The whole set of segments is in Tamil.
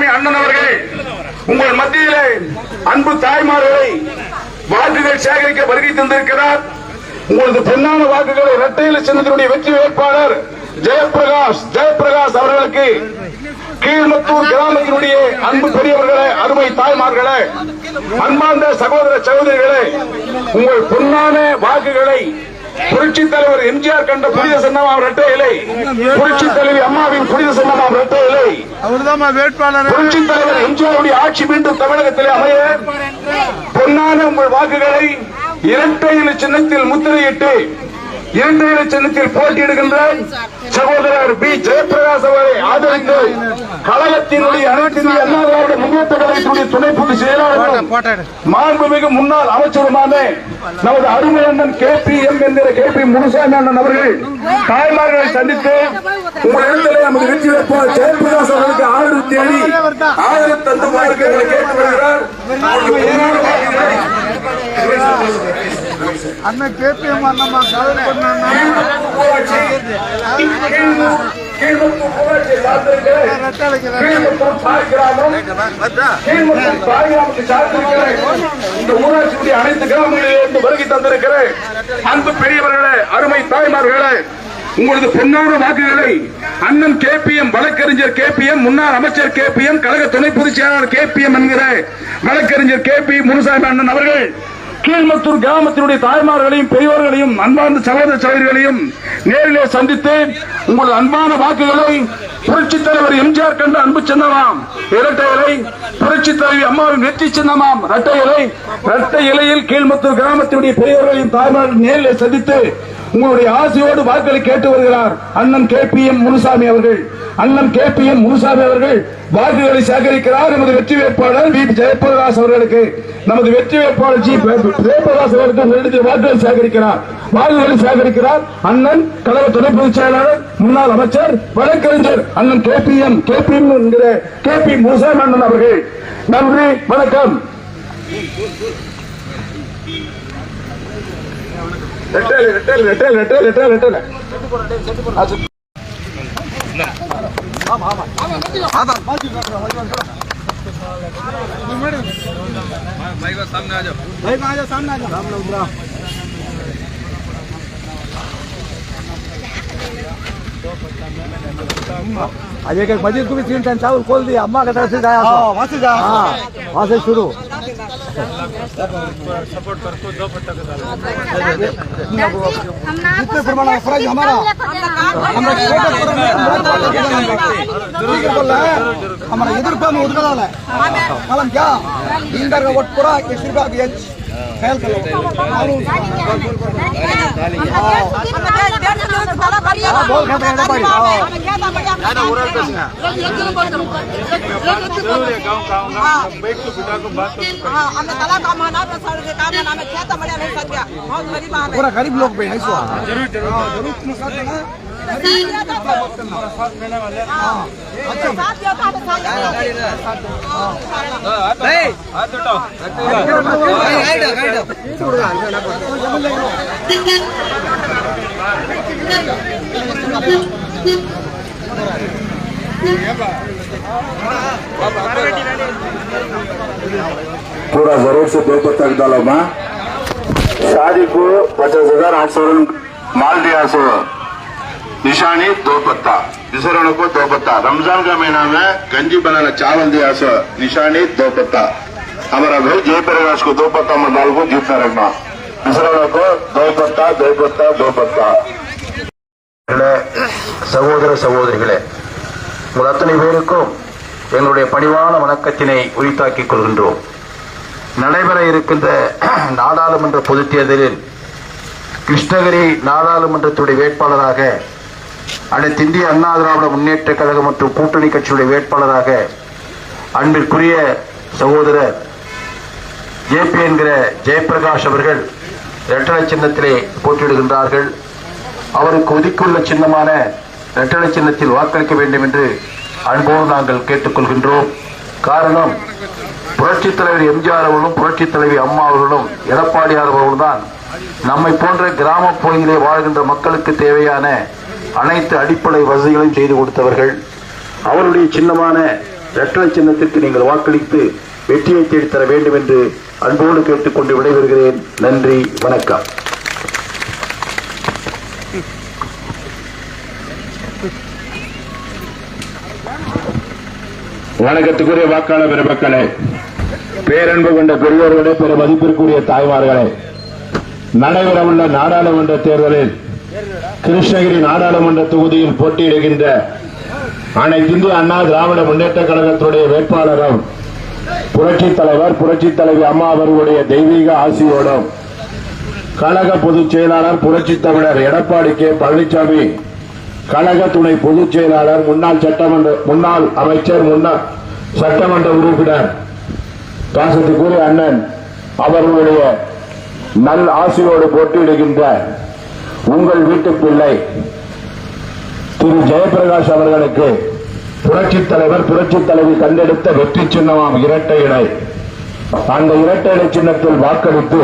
முனுசாமி அண்ணன் அவர்கள் உங்கள் மத்தியிலே அன்பு தாய்மார்களை வாக்குகள் சேகரிக்க வருகை தந்திருக்கிறார். உங்களது பொன்னான வாக்குகளை இரட்டையில சின்னத்தினுடைய வெற்றி வேட்பாளர் ஜெயபிரகாஷ் அவர்களுக்கு கீழ்மத்தூர் கிராமத்தினுடைய அன்பு பெரியவர்களே, அருமை தாய்மார்களே, அன்பார்ந்த சகோதர சகோதரிகளே, உங்கள் பொன்னான வாக்குகளை புரட்சி தலைவர் எம்ஜிஆர் கண்ட புனித சின்னமாம் இரட்டை இலை, புரட்சி தலைவி அம்மாவின் புனித சின்னமாம் இரட்டை இலை, புரட்சி தலைவர் எம்ஜிஆருடைய ஆட்சி மீண்டும் தமிழகத்திலே அமைய பொன்னான உங்கள் வாக்குகளை இரட்டை இலை சின்னத்தில் முத்திரையிட்டு இரட்டை இலை சின்னத்தில் போட்டியிடுகின்ற சகோதரர் பி ஜெயபிரகாஷ் அவரை ஆதரித்து கழகத்தினுடைய அனைத்து இந்திய அண்ணா திராவிட முன்னேற்ற கழகத்தினுடைய துணை பொதுச் செயலாளரும் மாண்புமிகு முன்னாள் அமைச்சருமான நமது அருமை அண்ணன் KPM என்கிற KP முனுசாமி அண்ணன் அவர்கள் தாய்மார்களை சந்தித்து உங்களிடத்திலே நமது வெற்றி வேட்பாளர் ஜெயபிரகாஷ் அவர்களுக்கு ஆதரவு தேடி ஆதரவு தந்துமாறு கேட்டு வருகிறார். அண்ணன் KPM அண்ணம்மா காதல் பண்ண அனைத்து கிராமங்களிலிருந்து வருகை தந்திருக்கிற அன்பு பெரியவர்களே, அருமை தாய்மார்களே, உங்களது பொன்னான வாக்குகளை அண்ணன் KPM வழக்கறிஞர் KPM முன்னாள் அமைச்சர் KPM கழக துணை பொதுச் செயலாளர் KPM என்கிற வழக்கறிஞர் KP முனுசாமி அண்ணன் அவர்கள் கீழ்மத்தூர் கிராமத்தினுடைய தாய்மார்களையும் பெரியவர்களையும் அன்பார்ந்த சகோதர சகோதரிகளையும் நேரிலே சந்தித்து உங்களது அன்பான வாக்குகளை புரட்சி தலைவர் எம்ஜிஆர் கண்ட அன்பு சின்னமாம் இரட்டை இலை, புரட்சி தலைவி அம்மாவின் வெற்றி சின்னமாம் இரட்டை இலையில் கீழ்மத்தூர் கிராமத்தினுடைய பெரியவர்களையும் தாய்மார்கள் நேரிலே சந்தித்து உங்களுடைய ஆசையோடு வாக்களை கேட்டு வருகிறார் அண்ணன் KPM முனுசாமி அவர்கள். அண்ணன் KPM முனுசாமி அவர்கள் வாக்குகளை சேகரிக்கிறார். நமது வெற்றி வேட்பாளர் வி ஜெயபிரகாஷ் அவர்களுக்கு நமது வெற்றி வேட்பாளர் ஜெயபிரகாஷ் அவர்களுக்கு வாக்குகளை சேகரிக்கிறார் அண்ணன் கழக துணை பொதுச் செயலாளர் முன்னாள் அமைச்சர் வழக்கறிஞர் அண்ணன் KPM என்கிற KP முனுசாமி அண்ணன் அவர்கள். நன்றி, வணக்கம். सामने आ जाओ। आज एक मस्जिद को भी 3 टाइम चावल खोल दिया, अम्मा का तरफ से जाया वहाँ से शुरू सपोर्ट करको 2 पट्टा के जितने प्रमाण फर्ज हमारा हमारा इधर पर उदगल है मालूम क्या इंदर का वोट पूरा ख्याल करो पूरा गरीब लोग पे है जरूर पूरा जरूर से 2 पत्ता डालो माँ शादी को 50,800 माल दिया सो निशानी 2 पत्ता विसरण को 2 पत्ता रमजान का महीना में गंजी बनाना चावल दिया सो निशानी 2 पत्ता हमारा भाई जयप्रकाश को 2 पत्ता में डाल को जीतना रखना विसरण को 2 पत्ता 2 पत्ता 2 पत्ता சகோதர சகோதரிகளே உங்கள் அத்தனை பேருக்கும் எங்களுடைய பணிவான வணக்கத்தினை உரித்தாக்கிக் கொள்கின்றோம். நடைபெற இருக்கின்ற நாடாளுமன்ற பொதுத் தேர்தலில் கிருஷ்ணகிரி நாடாளுமன்றத்துடைய வேட்பாளராக அனைத்து இந்திய அண்ணா திராவிட முன்னேற்ற கழகம் மற்றும் கூட்டணி கட்சியுடைய வேட்பாளராக அன்பிற்குரிய சகோதரர் JP என்கிற ஜெயபிரகாஷ் அவர்கள் இரட்டை சின்னத்திலே போட்டியிடுகின்றார்கள். அவருக்கு ஒதுக்கியுள்ள சின்னமான இரட்டை சின்னத்தில் வாக்களிக்க வேண்டும் என்று அன்போடு நாங்கள் கேட்டுக்கொள்கின்றோம். காரணம் புரட்சித் தலைவர் எம்ஜிஆர் அவர்களும் புரட்சித் தலைவி அம்மா அவர்களும் எடப்பாடியார் அவர்களும் தான் நம்மை போன்ற கிராம பகுதியிலே வாழ்கின்ற மக்களுக்கு தேவையான அனைத்து அடிப்படை வசதிகளையும் செய்து கொடுத்தவர்கள். அவருடைய சின்னமான இரட்டை சின்னத்திற்கு நீங்கள் வாக்களித்து வெற்றியை தேடித்தர வேண்டும் என்று அன்போடு கேட்டுக்கொண்டு விடைபெறுகிறேன். நன்றி, வணக்கம். வணக்கத்துக்குரிய வாக்காளர் பெருமக்களே, பேரன்பு கொண்ட பெரியோர்களே, பெரு மதிப்பிற்குரிய தாய்மார்களே, நடைபெறவுள்ள நாடாளுமன்ற தேர்தலில் கிருஷ்ணகிரி நாடாளுமன்ற தொகுதியில் போட்டியிடுகின்ற அனைத்து இந்திய அண்ணா திராவிட முன்னேற்ற கழகத்துடைய வேட்பாளரும் புரட்சித் தலைவர் புரட்சித் தலைவி அம்மா அவர்களுடைய தெய்வீக ஆசியோடும் கழக பொதுச் செயலாளர் புரட்சித் தமிழர் எடப்பாடி கே பழனிசாமி, கழக துணை பொதுச் செயலாளர், முன்னாள் அமைச்சர், முன்னாள் சட்டமன்ற உறுப்பினர் பாசத்துக்குரிய அண்ணன் அவர்களுடைய நல் ஆசியோடு போட்டியிடுகின்ற உங்கள் வீட்டு பிள்ளை திரு ஜெயபிரகாஷ் அவர்களுக்கு புரட்சித் தலைவர் புரட்சித் தலைவி கண்டெடுத்த வெற்றி சின்னமாம் இரட்டை இலை. அந்த இரட்டை இலை சின்னத்தில் வாக்களித்து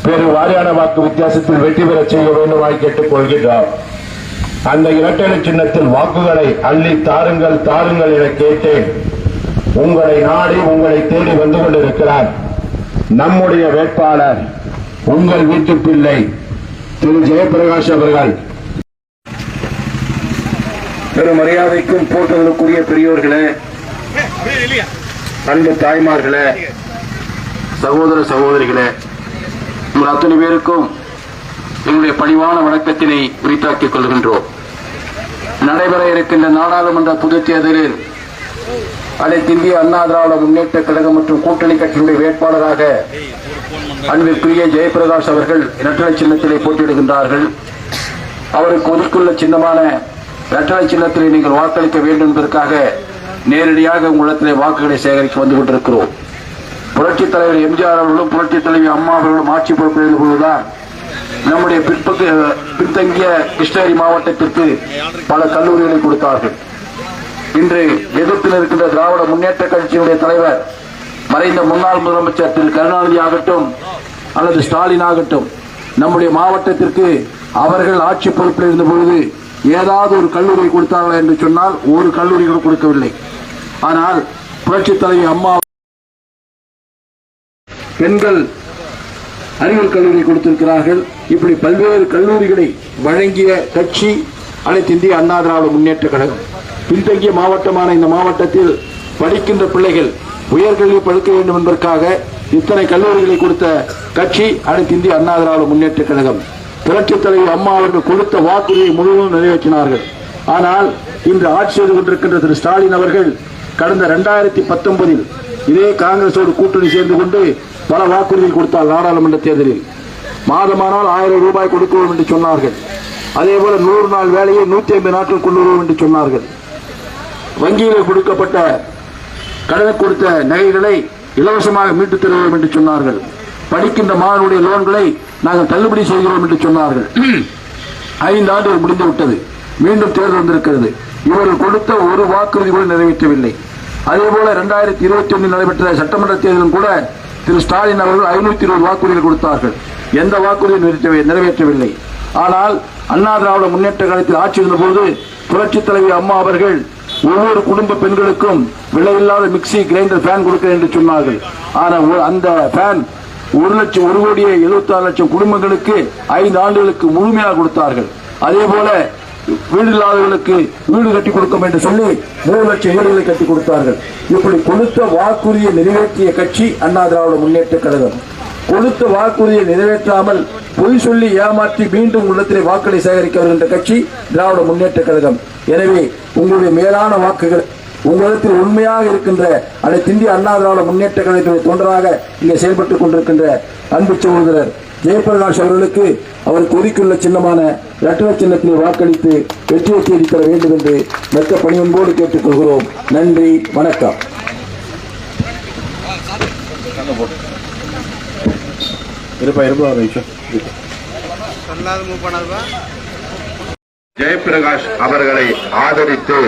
பெரு வாரியான வாக்கு வித்தியாசத்தில் வெற்றி பெறச் செய்ய வேண்டுமாய் கேட்டுக் கொள்கின்றோம். அந்த இரட்டை இலை சின்னத்தில் வாக்குகளை அள்ளி தாருங்கள் தாருங்கள் என கேட்டேன். உங்களை நாடி உங்களை தேடி வந்து கொண்டிருக்கிறார் நம்முடைய வேட்பாளர், உங்கள் வீட்டு பிள்ளை திரு ஜெயபிரகாஷ் அவர்கள். பெரும் மரியாதைக்கும் போற்றுதலுக்குரிய பெரியோர்களே, அன்பு தாய்மார்களே, சகோதர சகோதரிகளே, உங்கள் அத்தனை பேருக்கும் எங்களுடைய பணிவான வணக்கத்தினை உரித்தாக்கிக் கொள்கின்றோம். நடைபெற இருக்கின்ற நாடாளுமன்ற பொதுத் தேர்தலில் அனைத்து இந்திய அண்ணா திராவிட முன்னேற்ற கழகம் மற்றும் கூட்டணி கட்சியினுடைய வேட்பாளராக அன்பிற்குரிய ஜெயபிரகாஷ் அவர்கள் இரட்டை சின்னத்திலே போட்டியிடுகின்றார்கள். அவருக்கு ஒதுக்குள்ள சின்னமான இரட்டை சின்னத்திலே நீங்கள் வாக்களிக்க வேண்டும் என்பதற்காக நேரடியாக உங்களிடத்திலே வாக்குகளை சேகரிக்க வந்து கொண்டிருக்கிறோம். புரட்சித் தலைவர் எம்ஜிஆர் அவர்களும் புரட்சித் தலைவி அம்மா அவர்களும் ஆட்சி பொறுப்பில் இருந்தபோதுதான் நம்முடைய பின்தங்கிய கிருஷ்ணகிரி மாவட்டத்திற்கு பல கல்லூரிகளை கொடுத்தார்கள். இன்று எதிர்ப்பில் இருக்கின்ற திராவிட முன்னேற்ற கட்சியினுடைய தலைவர் மறைந்த முன்னாள் முதலமைச்சர் திரு கருணாநிதி ஆகட்டும் அல்லது ஸ்டாலின் ஆகட்டும், நம்முடைய மாவட்டத்திற்கு அவர்கள் ஆட்சி பொறுப்பில் இருந்த பொழுது ஏதாவது ஒரு கல்லூரி கொடுத்தார்கள் என்று சொன்னால் ஒரு கல்லூரி கூட கொடுக்கவில்லை. ஆனால் புரட்சித் தலைவி அம்மா பெண்கள் அறிவியல் கல்லூரி கொடுத்திருக்கிறார்கள். இப்படி பல்வேறு கல்லூரிகளை வழங்கிய கட்சி அனைத்து இந்திய அண்ணா திராவிட முன்னேற்ற கழகம். பின்தங்கிய மாவட்டமான இந்த மாவட்டத்தில் படிக்கின்ற பிள்ளைகள் உயர்கல்வி படிக்க வேண்டும் என்பதற்காக இத்தனை கல்லூரிகளை கொடுத்த கட்சி அனைத்து இந்திய அண்ணா திராவிட முன்னேற்ற கழகம். புரட்சித் தலைவி அம்மா அவர்கள் கொடுத்த வாக்குறுதியை முழுவதும் நிறைவேற்றினார்கள். ஆனால் இன்று ஆட்சி செய்து கொண்டிருக்கின்ற திரு ஸ்டாலின் அவர்கள் கடந்த 2019 இதே காங்கிரசோடு கூட்டணி சேர்ந்து கொண்டு பல வாக்குறுதிகள் கொடுத்தார். நாடாளுமன்ற தேர்தலில் மாதமானால் 1000 ரூபாய் கொடுக்கிறோம் என்று சொன்னார்கள். அதேபோல 100 நாள் வேலையை 150 நாட்கள் கொண்டு வருவோம் என்று சொன்னார்கள். வங்கியில் கொடுக்கப்பட்ட கடன் கொடுத்த நகைகளை இலவசமாக மீட்டுத் தருவோம் என்று சொன்னார்கள். படிக்கின்ற மாணவனுடைய லோன்களை நாங்கள் தள்ளுபடி செய்கிறோம் என்று சொன்னார்கள். 5 ஆண்டுகள் முடிந்துவிட்டது, மீண்டும் தேர்தல் வந்திருக்கிறது. இவர்கள் கொடுத்த ஒரு வாக்குறுதி கூட நிறைவேற்றவில்லை. அதேபோல 2021 நடைபெற்ற சட்டமன்ற தேர்தலும் கூட திரு ஸ்டாலின் அவர்கள் 520 வாக்குறுதிகள் கொடுத்தார்கள். எந்த வாக்குறுதியும் நிறைவேற்றவில்லை. ஆனால் அண்ணா திராவிட முன்னேற்ற கழகத்தில் ஆட்சி இருந்தபோது புரட்சித் தலைவி அம்மா அவர்கள் ஒவ்வொரு குடும்ப பெண்களுக்கும் விலையில்லாத மிக்சி, கிரைண்டர், ஃபேன் கொடுக்கிறேன் என்று சொன்னார்கள். ஆனால் அந்த ஃபேன் 1,76,00,000 குடும்பங்களுக்கு 5 ஆண்டுகளுக்கு முழுமையாக கொடுத்தார்கள். அதே போல வீடு இல்லாதவர்களுக்கு வீடு கட்டி கொடுக்கும் என்று சொல்லி 3 லட்சம் வீடுகளை கட்டி கொடுத்தார்கள். இப்படி கொடுத்த வாக்குறுதியை நிறைவேற்றிய கட்சி அண்ணா திராவிட முன்னேற்ற கழகம். கொடுத்த வாக்குறுதியை நிறைவேற்றாமல் பொய் சொல்லி ஏமாற்றி மீண்டும் உள்ளத்திலே வாக்களை சேகரிக்க வருகின்ற கட்சி திராவிட முன்னேற்ற கழகம். எனவே உங்களுடைய மேலான வாக்குகள் உங்களிடத்தில் உண்மையாக இருக்கின்ற அனைத்து இந்திய அண்ணா திராவிட முன்னேற்ற கழகத்துடைய தொண்டராக இங்கே செயல்பட்டுக் கொண்டிருக்கின்ற அன்பு சகோதரர் ஜெயபிரகாஷ் அவர்களுக்கு அவருக்கு ஒதுக்கியுள்ள சின்னமான இரட்டை சின்னத்தினை வாக்களித்து வெற்றியை தேடித்தர வேண்டும் என்று மெத்த பணியன்போடு கேட்டுக் கொள்கிறோம். நன்றி, வணக்கம். ஜெயபிரகாஷ் அவர்களை ஆதரித்து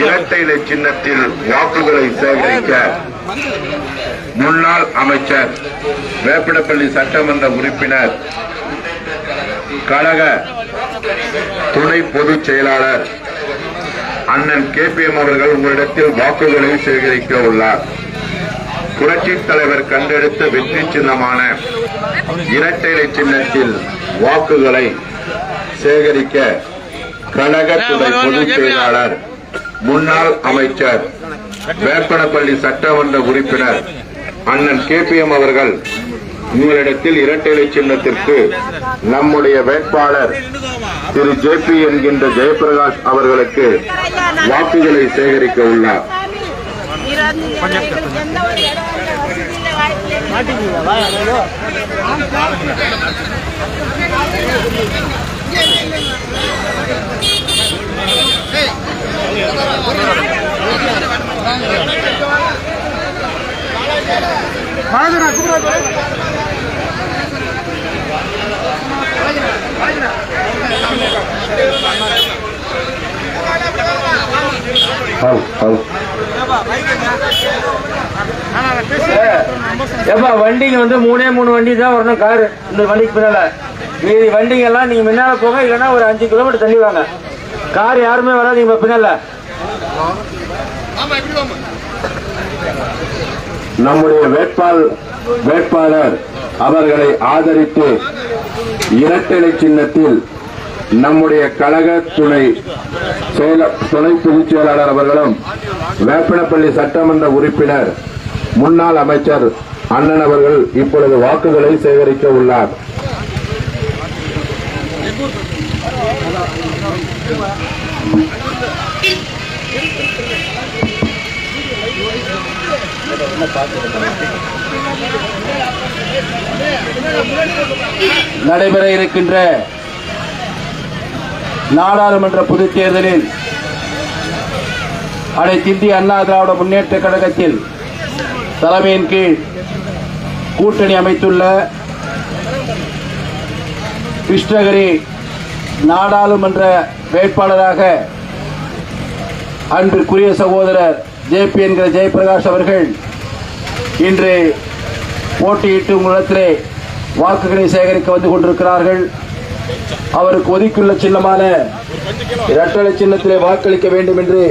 இரட்டை இலை சின்னத்தில் வாக்குகளை சேகரிக்க முன்னாள் அமைச்சர், வேப்பனப்பள்ளி சட்டமன்ற உறுப்பினர், கழக துணை பொதுச் செயலாளர் அண்ணன் KPM அவர்கள் உங்களிடத்தில் வாக்குகளை சேகரிக்க உள்ளார். புரட்சித் தலைவர் கண்டெடுத்த வெற்றி சின்னமான இரட்டை இலை சின்னத்தில் வாக்குகளை சேகரிக்க கழக துணை பொதுச் செயலாளர், முன்னாள் அமைச்சர், வேப்பனப்பள்ளி சட்டமன்ற உறுப்பினர் அண்ணன் KPM அவர்கள் உங்களிடத்தில் இரட்டை இலை சின்னத்திற்கு நம்முடைய வேட்பாளர் திரு JP என்கின்ற ஜெயபிரகாஷ் அவர்களுக்கு வாக்குகளை சேகரிக்க உள்ளார். வண்டிங்க வந்து 3 வண்டி தான் வரணும். காரு இந்த வண்டிக்கு பின்னால மீதி வண்டிங்க எல்லாம் நீங்க முன்னால போக, இல்லைன்னா ஒரு 5 கிலோமீட்டர் தள்ளி வாங்க. கார் யாருமே வராதீங்க பின்னால. நம்முடைய வேட்பாளர் அவர்களை ஆதரித்து இரட்டை இலை சின்னத்தில் நம்முடைய கழக துணை பொதுச் செயலாளர் அவர்களும் வேப்பனப்பள்ளி சட்டமன்ற உறுப்பினர் முன்னாள் அமைச்சர் அண்ணன் அவர்கள் இப்பொழுது வாக்குகளை சேகரிக்க உள்ளார். நடைபெற இருக்கின்ற நாடாளுமன்ற பொதுத் தேர்தலில் அனைத்து இந்திய அண்ணா திராவிட முன்னேற்ற கழகத்தில் தலைமையின் கீழ் கூட்டணி அமைத்துள்ள கிருஷ்ணகிரி நாடாளுமன்ற வேட்பாளராக அன்பிற்குரிய சகோதரர் JP என்கிற ஜெயபிரகாஷ் அவர்கள் இன்று போட்டியிட்டு உங்களிடத்திலே வாக்குகளை சேகரிக்க வந்து கொண்டிருக்கிறார்கள். அவருக்கு ஒதுக்கியுள்ள சின்னமான இரட்டை இலை சின்னத்திலே வாக்களிக்க வேண்டும் என்று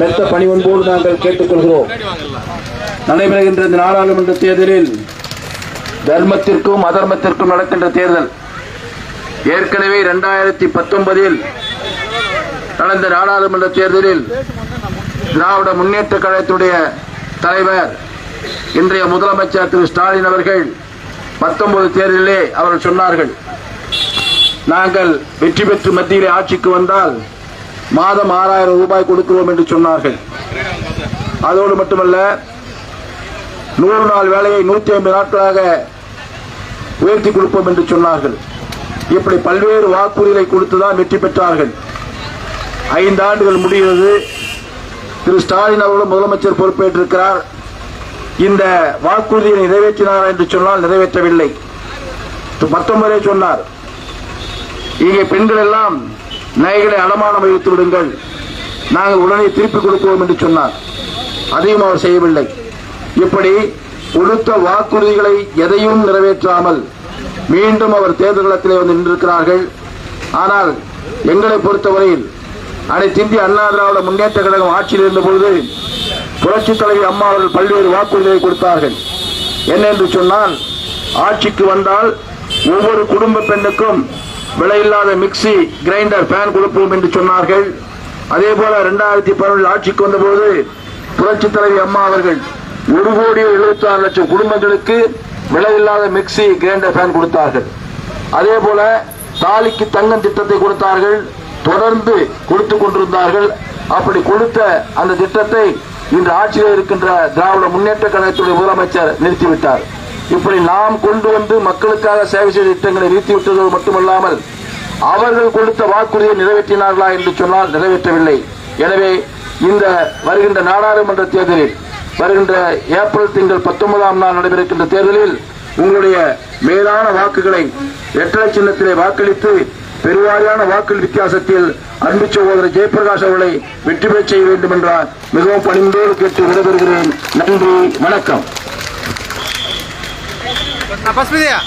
மெத்த பணிவன்போடு நாங்கள் கேட்டுக்கொள்கிறோம். நடைபெறுகின்ற இந்த நாடாளுமன்ற தேர்தலில் தர்மத்திற்கும் அதர்மத்திற்கும் நடக்கின்ற தேர்தல். ஏற்கனவே 2019 நடந்த நாடாளுமன்ற தேர்தலில் திராவிட முன்னேற்ற கழகத்துடைய தலைவர் இன்றைய முதலமைச்சர் திரு ஸ்டாலின் அவர்கள் 19 தேர்தலிலே அவர்கள் சொன்னார்கள், நாங்கள் வெற்றி பெற்று மத்தியிலே ஆட்சிக்கு வந்தால் மாதம் 6000 ரூபாய் கொடுக்கிறோம் என்று சொன்னார்கள். அதோடு மட்டுமல்ல, 100 நாள் வேலையை 150 நாட்களாக உயர்த்தி கொடுப்போம் என்று சொன்னார்கள். இப்படி பல்வேறு வாக்குறுதிகளை கொடுத்துதான் வெற்றி பெற்றார்கள். 5 ஆண்டுகள் முடிகிறது. திரு ஸ்டாலின் அவர்களும் முதலமைச்சர் பொறுப்பேற்றிருக்கிறார். இந்த வாக்குறுதியை நிறைவேற்றினார் என்று சொன்னால் நிறைவேற்றவில்லை. 19 சொன்னார், இங்கே பெண்கள் எல்லாம் நகைகளை அடமானம் வைத்து விடுங்கள், நாங்கள் உடனே திருப்பிக் கொடுப்போம் என்று சொன்னார். அதையும் அவர் செய்யவில்லை. இப்படி கொடுத்த வாக்குறுதிகளை எதையும் நிறைவேற்றாமல் மீண்டும் அவர் தேர்தல் களத்திலே வந்து நின்றிருக்கிறார்கள். ஆனால் எங்களை பொறுத்தவரையில் அனைத்து இந்திய அண்ணா திராவிட முன்னேற்ற கழகம் ஆட்சியில் இருந்த பொழுது புரட்சித் தலைவி அம்மா அவர்கள் பல்வேறு வாக்குறுதிகளை கொடுத்தார்கள். என்ன என்று சொன்னால், ஆட்சிக்கு வந்தால் ஒவ்வொரு குடும்ப பெண்ணுக்கும் விலையில்லாத மிக்சி, கிரைண்டர், ஃபேன் கொடுப்போம் என்று சொன்னார்கள். அதே போல 2011 ஆட்சிக்கு வந்தபோது புரட்சித் தலைவி அம்மா அவர்கள் 1,76,00,000 குடும்பங்களுக்கு விலையில்லாத மிக்சி, கிரைண்டர், ஃபேன் கொடுத்தார்கள். அதே போல தாலிக்கு தங்கம் திட்டத்தை கொடுத்தார்கள். தொடர்ந்து கொடுத்துக் கொண்டிருந்தார்கள். அப்படி கொடுத்த அந்த திட்டத்தை இன்று ஆட்சியில் இருக்கின்ற திராவிட முன்னேற்ற கழகத்துடைய முதலமைச்சர் நிறுத்திவிட்டார். இப்படி நாம் கொண்டு வந்து மக்களுக்காக சேவை செய்த திட்டங்களை நிறுத்திவிட்டது மட்டுமல்லாமல் அவர்கள் கொடுத்த வாக்குறுதியை நிறைவேற்றினார்களா என்று சொன்னால் நிறைவேற்றவில்லை. எனவே இந்த வருகின்ற நாடாளுமன்ற தேர்தலில் வருகின்ற ஏப்ரல் திங்கள் 19ஆம் நாள் நடைபெறுகின்ற தேர்தலில் உங்களுடைய மேலான வாக்குகளை இரட்டை இலை சின்னத்திலே வாக்களித்து பெருவாரியான வாக்கு வித்தியாசத்தில் அன்பு சகோதரர் ஜெயபிரகாஷ் அவர்களை வெற்றி பெறச் செய்ய வேண்டும் என்றால் மிகவும் பணிந்தோடு கேட்டு விடைபெறுகிறேன். நன்றி, வணக்கம். பசுபதியா